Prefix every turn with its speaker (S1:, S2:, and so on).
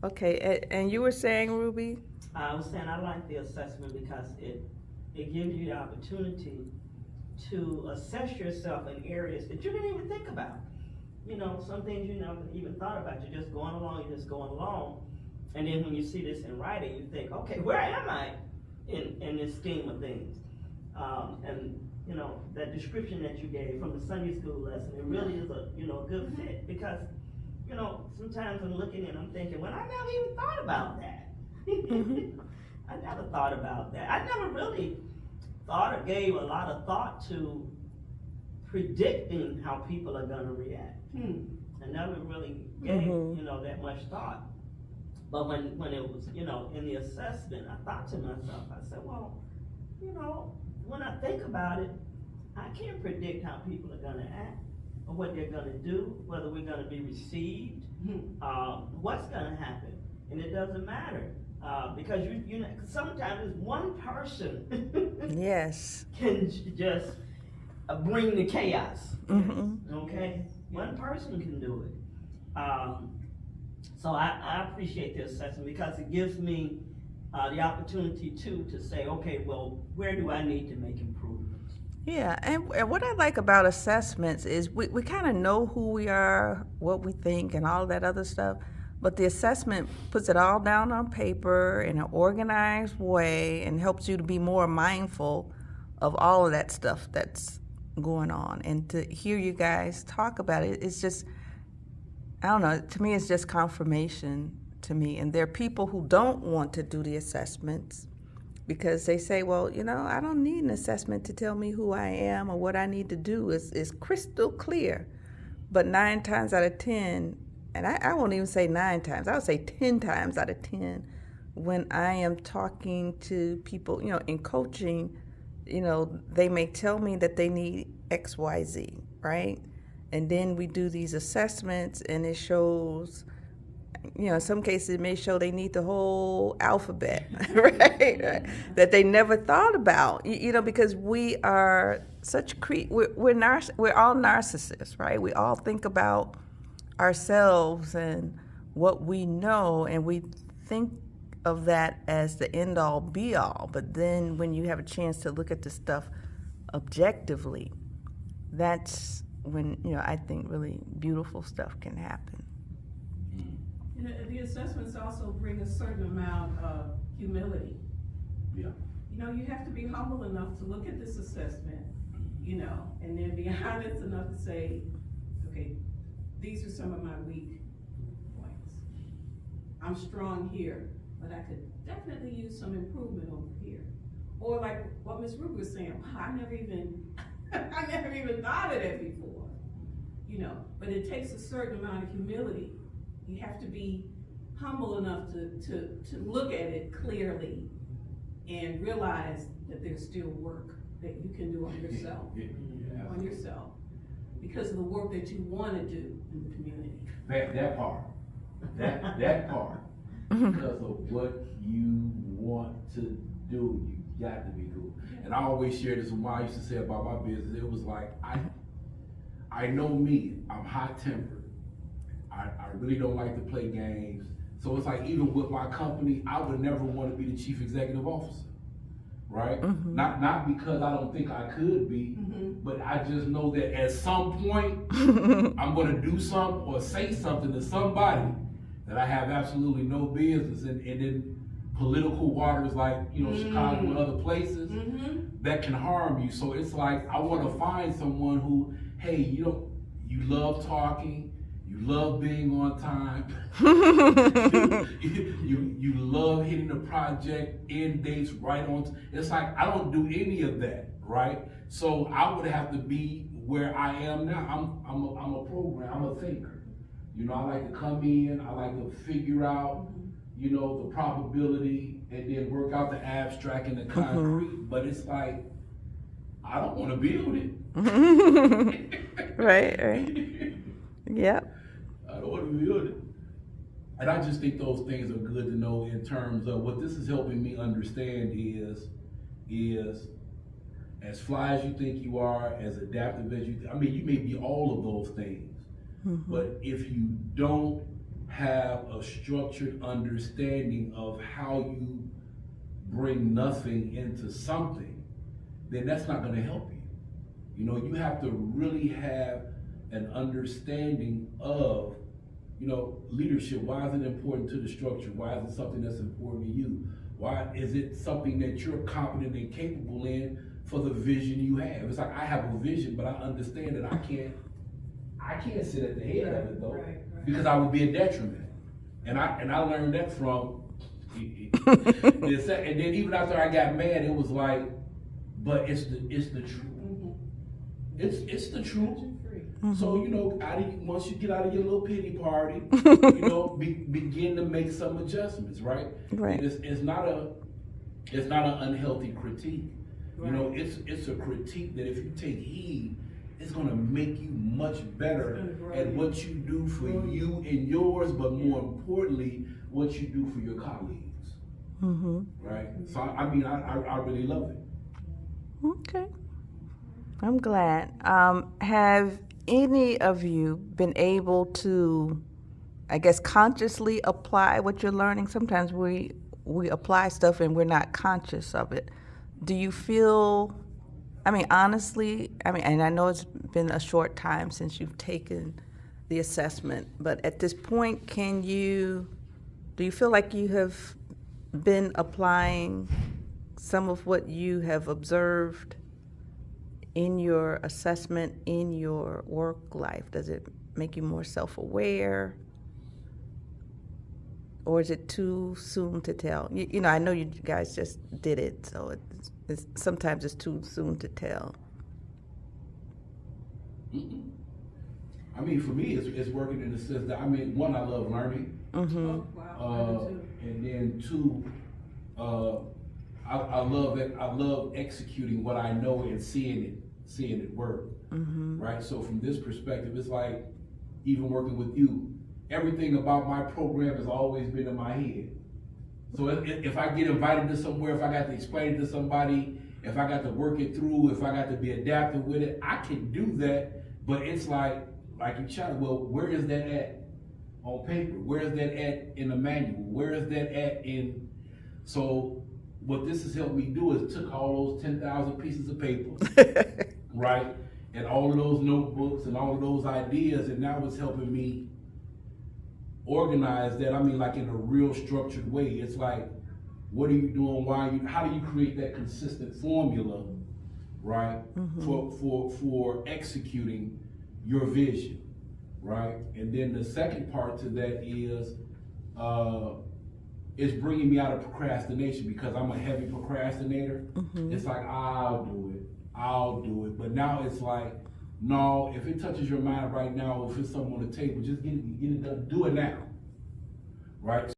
S1: Okay, and you were saying, Ruby?
S2: I was saying I like the assessment because it gives you the opportunity to assess yourself in areas that you didn't even think about. You know, some things you never even thought about. You're just going along, and then when you see this in writing, you think, okay, where am I in this scheme of things? And you know, that description that you gave from the Sunday school lesson, it really is a good fit because sometimes I'm looking and I'm thinking, well, I never even thought about that.
S1: Mm-hmm.
S2: I never thought about that. I never really thought or gave a lot of thought to predicting how people are going to react. I never really gave that much thought. But when it was in the assessment, I thought to myself, I said, well, when I think about it, I can't predict how people are going to act or what they're going to do, whether we're going to be received, what's going to happen, and it doesn't matter because sometimes one person
S1: Yes.
S2: can just bring the chaos.
S1: Mm-hmm.
S2: Okay, one person can do it. So I appreciate the assessment because it gives me the opportunity to say, okay, well, where do I need to make improvements?
S1: Yeah, and what I like about assessments is we kind of know who we are, what we think, and all that other stuff. But the assessment puts it all down on paper in an organized way and helps you to be more mindful of all of that stuff that's going on. And to hear you guys talk about it, it's just, I don't know, to me, it's just confirmation to me. And there are people who don't want to do the assessments because they say, well, I don't need an assessment to tell me who I am or what I need to do. It's crystal clear. But 9 times out of 10, and I won't even say 9 times, I would say 10 times out of 10, when I am talking to people, in coaching, they may tell me that they need X, Y, Z, right? And then we do these assessments and it shows, in some cases it may show they need the whole alphabet, right? That they never thought about, because we are such we're all narcissists, right? We all think about ourselves and what we know, and we think of that as the end all be all. But then when you have a chance to look at the stuff objectively, that's when I think really beautiful stuff can happen.
S3: The assessments also bring a certain amount of humility.
S4: Yeah.
S3: You have to be humble enough to look at this assessment, and then be honest enough to say, okay, these are some of my weak points. I'm strong here, but I could definitely use some improvement over here. Or like what Ms. Ruby was saying, wow, I never even thought of that before. But it takes a certain amount of humility. You have to be humble enough to look at it clearly and realize that there's still work that you can do on yourself. On yourself. Because of the work that you want to do in the community.
S4: That part. That part. Because of what you want to do, you got to be cool. And I always share this with what I used to say about my business. It was like, I know me, I'm hot-tempered. I really don't like to play games. So it's like, even with my company, I would never want to be the chief executive officer, right?
S1: Mm-hmm.
S4: Not because I don't think I could be, but I just know that at some point, I'm going to do something or say something to somebody that I have absolutely no business in. And then political waters like, Chicago and other places that can harm you. So it's like, I want to find someone who, hey, you love talking, you love being on time, you love hitting the project, end dates right on. It's like, I don't do any of that, right? So I would have to be where I am now. I'm a programmer, I'm a thinker. I like to come in, I like to figure out, the probability and then work out the abstract and the concrete. But it's like, I don't want to build it.
S1: Right. Yep.
S4: I don't want to build it. And I just think those things are good to know in terms of what this is helping me understand is as fly as you think you are, as adaptive as you you may be all of those things. But if you don't have a structured understanding of how you bring nothing into something, then that's not gonna help you. You know, you have to really have an understanding of, you know, leadership. Why is it important to the structure? Why is it something that's important to you? Why is it something that you're competent and capable in for the vision you have? It's like, I have a vision, but I understand that I can't sit at the head of it though,
S3: Right.
S4: because I would be a detriment. And I learned that from, and then even after I got mad, it was like, but it's the truth. It's the truth. So, you know, once you get out of your little pity party, you know, begin to make some adjustments, right?
S1: Right.
S4: And it's not an unhealthy critique. You know, it's a critique that if you take heed, it's gonna make you much better at what you do for you and yours, but more importantly, what you do for your colleagues. Right? So I mean, I really love it.
S1: Okay. I'm glad. Have any of you been able to, I guess, consciously apply what you're learning? Sometimes we apply stuff and we're not conscious of it. Do you feel, I mean, honestly, and I know it's been a short time since you've taken the assessment, but at this point, do you feel like you have been applying some of what you have observed in your assessment, in your work life? Does it make you more self-aware? Or is it too soon to tell? You know, I know you guys just did it, so sometimes it's too soon to tell.
S4: I mean, for me, it's working in the sense that, I mean, one, I love learning.
S3: Oh, wow.
S4: And then two, I love executing what I know and seeing it work. Right? So from this perspective, it's like, even working with you, everything about my program has always been in my head. So if I get invited to somewhere, if I got to explain it to somebody, if I got to work it through, if I got to be adaptive with it, I can do that. But it's like you chatted, well, where is that at on paper? Where is that at in the manual? Where is that at in? So what this has helped me do is took all those 10,000 pieces of paper, right? And all of those notebooks and all of those ideas, and now it's helping me organize that. I mean, like in a real structured way. It's like, what are you doing? How do you create that consistent formula, right? For executing your vision, right? And then the second part to that is, it's bringing me out of procrastination, because I'm a heavy procrastinator. It's like, I'll do it. But now it's like, no, if it touches your mind right now, if it's something on the table, just get it done. Do it now, right?